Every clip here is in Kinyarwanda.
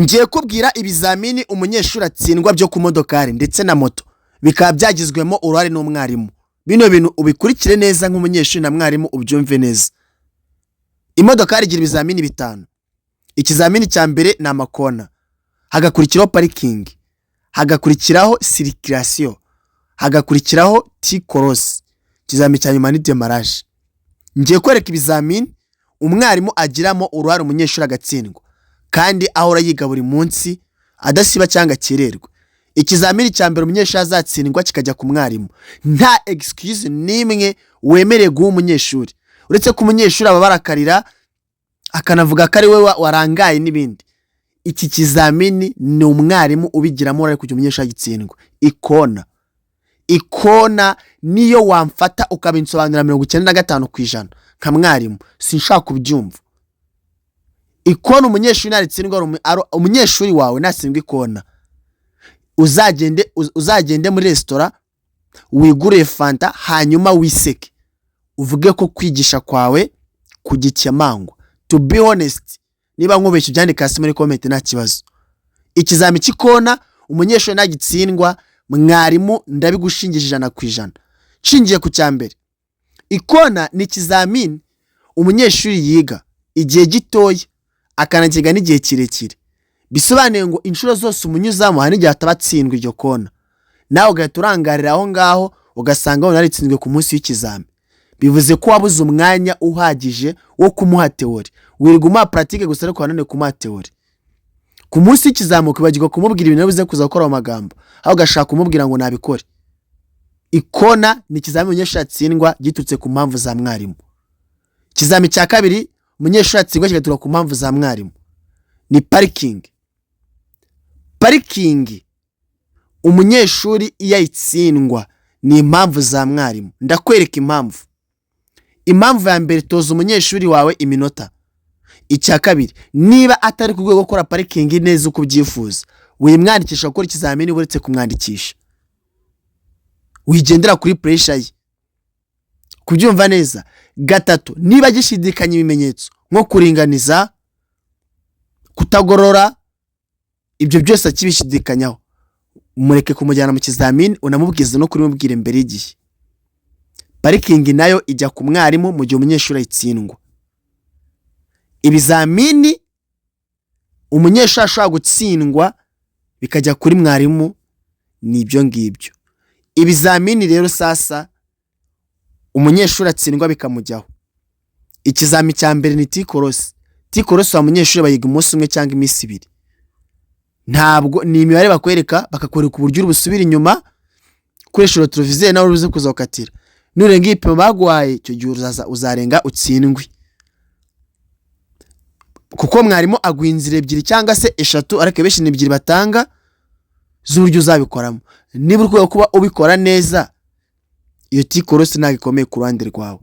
Ngiye kubwira ibizamini umunyeshuri atsindwa byo ku modokari ndetse na moto bikaba byagizwemo uruhare n'umwarimu. Bino bintu ubikurikire neza nk'umunyeshuri na mwarimu ubyumve neza. Imodokari igira ibizamini bitanu. Ikizamini cyambere ni amakona, hagakurikiraho parking, hagakurikiraho circulation, hagakurikiraho T-cross. Ikizamini cya nyuma ni demarrage. Ngiye kwereka ibizamini umwarimu agiramo uruhare umunyeshuri agatsindwa, kandi ahora yiga buri munsi adasiba cyangwa akirerwa. Ikizamini cyambere umunyeshuri azatsindwa kikajya ku mwarimu. Nta excuse nimwe wemereye guha umunyeshuri, uretse ko umunyeshuri aba barakarira akanavuga ko ari we warangaye n'ibindi. Iki kizamini ni umwarimu ubigiramo uruhare kugira umunyeshuri agitsindwa. Ikona niyo wamfata ukabinsobanurira 95% nka mwarimu sinshaka kubyumva. Ikona umunyeshuri naritsindwa umunyeshuri wawe natsindwa ikona, uzagende muri restaurant wigure fanta hanyuma wiseke uvuge ko kwigisha kwawe kugikemangwa. To be honest, niba nkubeshye byandika hasi muri comment nta kibazo. Ikizami cy'ikona umunyeshuri nagitsindwa mwarimu ndabigushingije 100%. Shingiye ku cyambere, ikona ni ikizamini umunyeshuri yiga igihe gitoya akanakiga n'igihe kirekire. Bisobanuye ngo inshuro zose umunyuzamo hari igihe atabatsindwa iryo kona, nawe ugahita urangarira aho ngaho ugasanga naritsinzwe ku munsi w'ikizami. Bivuze ko wabuze umwanya uhagije wo kumuha teori, wirirwa umuha pratique gusa ariko wananiwe kumuha teori. Ku munsi w'ikizami ukibagirwa kumubwira ibintu bize kuza gukora amagambo, aho ugashaka kumubwira ngo nabikore. Ikona ni ikizamini umunyeshuri atsindwa gitutse ku mpamvu za mwarimu. Ikizami cya kabiri umunyeshuri atsindwa kigatura ku mpamvu za mwarimu ni parking. Umunyeshuri iyo ayitsindwa ni impamvu za mwarimu. Ndakwereka impamvu. Impamvu ya mbere, toza umunyeshuri wawe iminota. Icya kabiri, niba atari ku rwego gukora parking neza uko ubyifuza, wimwandikisha gukora ikizamini uretse kumwandikisha, wigendera kuri pressure ye. Kubyumva neza. Gatatu, niba gishidikanya ibimenyetso nko kuringaniza, kutagorora, ibyo byose akibishidikanyaho, mureke kumujyana mu kizamini unamubwize no kuri mubwire mbere y'igihe. Parking nayo ijya ku mwarimu mu gihe umunyeshuri ayitsindwa. Ibizamini umunyeshuri ashobora gutsindwa bikajya kuri mwarimu ni ibyo ngibyo. Ibizamini rero sasa umunyeshuri atsindwa bikamujyaho. Ikizami cyambere ni T-cross. T-cross wa munyeshuri bayiga umunsi umwe cyangwa iminsi 2. Ntabwo ni imibare bakwereka bakakwereka uburyo urubusubira inyuma ukoresha retroviseur nawe uruze kuzokatira. Nurenga ipimo bagwaye icyo gihe uzarenga utsindwe. Kuko mwarimu agwinzira 2 cyangwa se 3 ariko benshi ni 2 batanga z'uburyo uzabikoramo. Niba urukwiye kuba ubikora neza, iyo T-cross nagikomeye ku ruhande rwawe.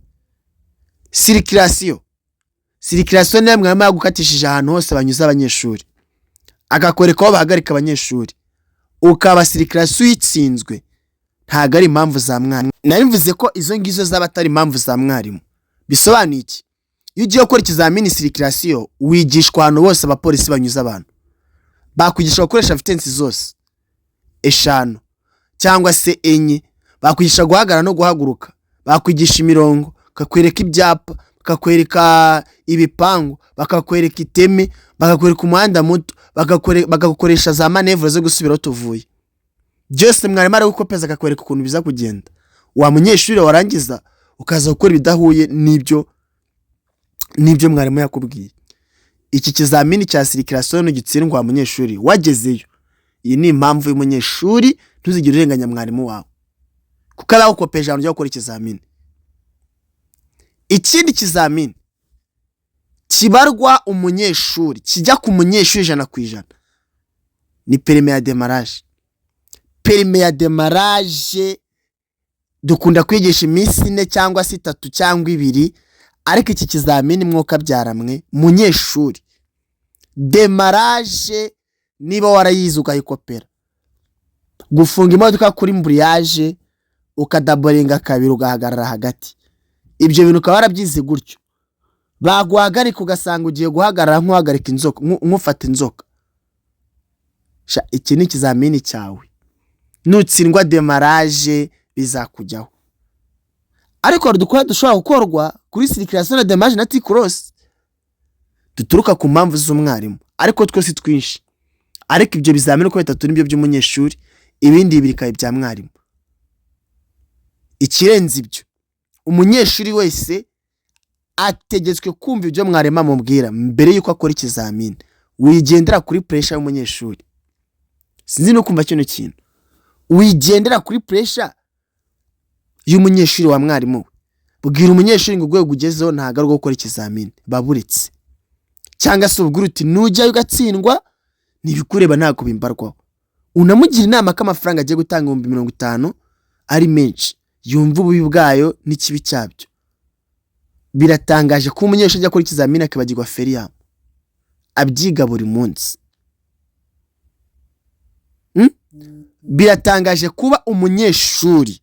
Circulation ni mwarimu yagukatishije ahantu hose banyuza abanyeshuri, agakwereka aho bahagarika abanyeshuri, ukaba circulation yitsinzwe, ntago ari impamvu za mwarimu. Narimvuze ko izo ngizo zaba atari impamvu za mwarimu. Bisobanuye iki? Iyo ugiye gukora ikizamini circulation wigishwa ahantu bose abapolisi banyuza abantu, bakwigisha gukoresha vitence zose 5 cyangwa se 4, bakwigisha guhagarara no guhaguruka, bakwigisha imirongo, bakakwereka ibyapa, bakakwereka ibipangu, bakakwereka iteme, bakakwereka umuhanda muto, bakagukoresha za manevre zo gusubira tuvuye. Byose mwarimu ari gukopeza akakwereka ukuntu biza kugenda. Wa munyeshuri warangiza ukaza gukora ibidahuye nibyo mwarimu yakubwiye. Iki kizamini cya circulation gitsindwa wa munyeshuri wagezeyo. Iyi ni impamvu y'umunyeshuri ntuzigire urenganya mwarimu wawe, kuko ari gukopeje ahantu cyo gukora ikizamini. Ikindi kizamini kibarwa umunyeshuri kijya ku munyeshuri 100% ni permis ya demarrage. Permis ya demarrage dukunda kwigisha iminsi 4 cyangwa se 3 cyangwa 2, ariko iki kizamini mwoka byaramwe munyeshuri. Demarrage niba warayize ukayikopera, gufunga imodoka kuri mbriyage ukadaboringa 2 ugahagarara hagati, ibyo bintu ukaba warabyize gutyo. Baguhagarika ugasanga ugiye guhagarara nk'uhagarika inzoka, nk'ufata inzoka. iki ni ikizamini cyawe, nutsindwa demarage bizakujyaho. Ariko hari udukora dushobora gukorwa kuri circulation na demarage na t-cross duturuka ku mpamvu z'umwarimu, ariko twose twinshi. Ariko ibyo bizamini uko bitatu nibyo by'umunyeshuri, ibindi bibiri bya mwarimu. Ikirenze ibyo, umunyeshuri wese ategetswe kumva ibyo mwarimu amubwira mbere yuko akora ikizamini. Wigendera kuri pressure y'umunyeshuri. Sinzi no kumva kino kintu. Wigendera kuri pressure y'umunyeshuri wa mwarimu. Bwira umunyeshuri ngo urwego ugezeho ntago ari gukora ikizamini, baburetse. Cyangwa se ubwira uti nujya ugatsindwa nibikureba ntago bimbarwaho. Unamugira inama ko amafaranga agiye gutanga 50 ari menshi, yumva ububi bwayo n'ikibi cyabyo. Biratangaje ko umunyeshuri ajya gukora ikizamini akibagirwa feriya, abyiga buri munsi. Biratangaje kuba umunyeshuri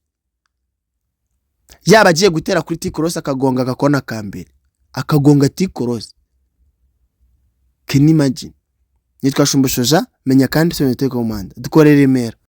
yaba agiye gutera kuri t-cross akagonga agakona kambere, akagonga t-cross. Can you imagine? Nitwa Shumbushoja, menya kandi so niteko manda dukorere Remera.